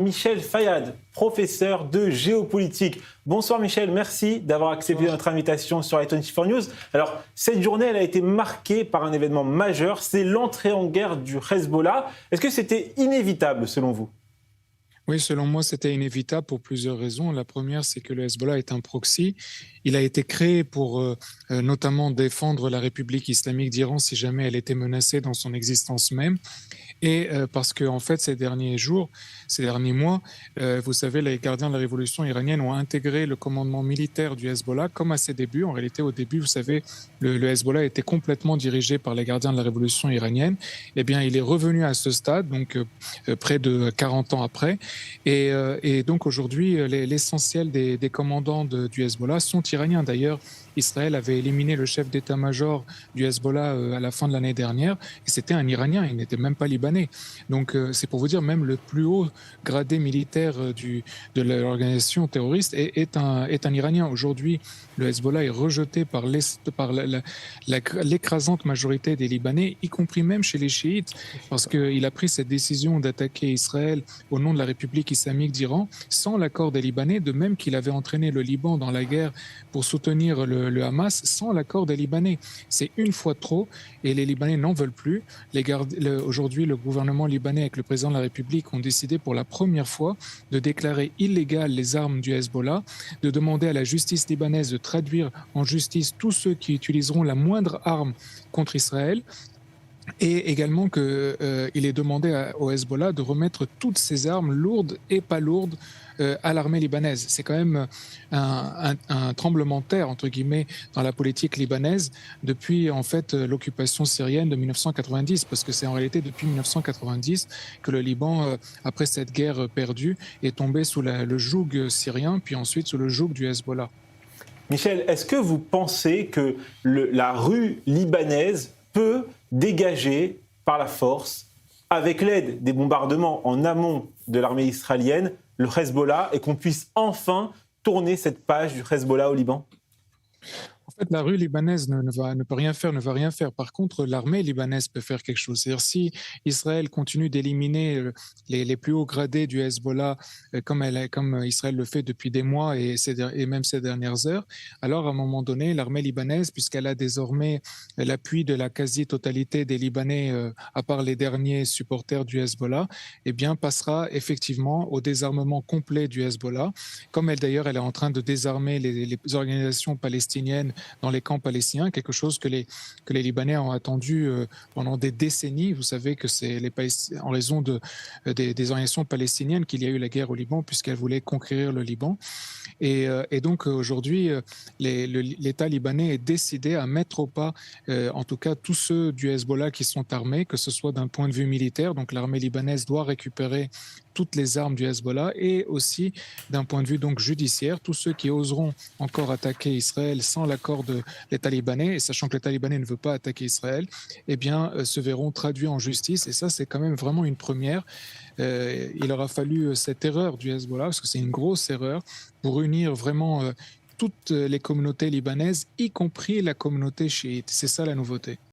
Michel Fayad, professeur de géopolitique. Bonsoir Michel, merci d'avoir accepté notre invitation sur i24 News. Alors, cette journée, elle a été marquée par un événement majeur, c'est l'entrée en guerre du Hezbollah. Est-ce que c'était inévitable selon vous ? Oui, selon moi, c'était inévitable pour plusieurs raisons. La première, c'est que le Hezbollah est un proxy. Il a été créé pour notamment défendre la République islamique d'Iran si jamais elle était menacée dans son existence même. Et parce que, en fait, ces derniers mois, vous savez, les gardiens de la révolution iranienne ont intégré le commandement militaire du Hezbollah comme à ses débuts. En réalité, au début, vous savez, le Hezbollah était complètement dirigé par les gardiens de la révolution iranienne. Eh bien, il est revenu à ce stade, donc près de 40 ans après. Et donc, aujourd'hui, l'essentiel des commandants du Hezbollah sont iraniens. D'ailleurs, Israël avait éliminé le chef d'état-major du Hezbollah à la fin de l'année dernière, et c'était un Iranien, il n'était même pas libanais. Donc c'est pour vous dire, même le plus haut gradé militaire de l'organisation terroriste est un Iranien. Aujourd'hui, le Hezbollah est rejeté par l'écrasante majorité des Libanais, y compris même chez les chiites, parce qu'il a pris cette décision d'attaquer Israël au nom de la République islamique d'Iran, sans l'accord des Libanais, de même qu'il avait entraîné le Liban dans la guerre pour soutenir le Hamas sans l'accord des Libanais. C'est une fois trop et les Libanais n'en veulent plus. Aujourd'hui, le gouvernement libanais avec le président de la République ont décidé pour la première fois de déclarer illégales les armes du Hezbollah, de demander à la justice libanaise de traduire en justice tous ceux qui utiliseront la moindre arme contre Israël. Et également qu'il est demandé au Hezbollah de remettre toutes ses armes, lourdes et pas lourdes, à l'armée libanaise. C'est quand même un tremblement de terre, entre guillemets, dans la politique libanaise depuis, en fait, l'occupation syrienne de 1990, parce que c'est en réalité depuis 1990 que le Liban, après cette guerre perdue, est tombé sous le joug syrien, puis ensuite sous le joug du Hezbollah. Michel, est-ce que vous pensez que la rue libanaise peut dégager par la force, avec l'aide des bombardements en amont de l'armée israélienne, le Hezbollah, et qu'on puisse enfin tourner cette page du Hezbollah au Liban ? En fait, la rue libanaise ne peut rien faire, ne va rien faire. Par contre, l'armée libanaise peut faire quelque chose. C'est-à-dire, si Israël continue d'éliminer les plus hauts gradés du Hezbollah, comme Israël le fait depuis des mois et même ces dernières heures, alors à un moment donné, l'armée libanaise, puisqu'elle a désormais l'appui de la quasi-totalité des Libanais, à part les derniers supporters du Hezbollah, eh bien, passera effectivement au désarmement complet du Hezbollah, comme elle est en train de désarmer les organisations palestiniennes dans les camps palestiniens, quelque chose que les Libanais ont attendu pendant des décennies. Vous savez que c'est en raison des organisations palestiniennes qu'il y a eu la guerre au Liban, puisqu'elles voulaient conquérir le Liban. Et donc aujourd'hui, l'État libanais est décidé à mettre au pas, en tout cas tous ceux du Hezbollah qui sont armés, que ce soit d'un point de vue militaire, donc l'armée libanaise doit récupérer toutes les armes du Hezbollah, et aussi d'un point de vue donc judiciaire, tous ceux qui oseront encore attaquer Israël sans l'accord de l'État libanais, et sachant que l'État libanais ne veut pas attaquer Israël, eh bien se verront traduits en justice, et ça c'est quand même vraiment une première. Il aura fallu cette erreur du Hezbollah, parce que c'est une grosse erreur, pour unir vraiment toutes les communautés libanaises, y compris la communauté chiite. C'est ça la nouveauté.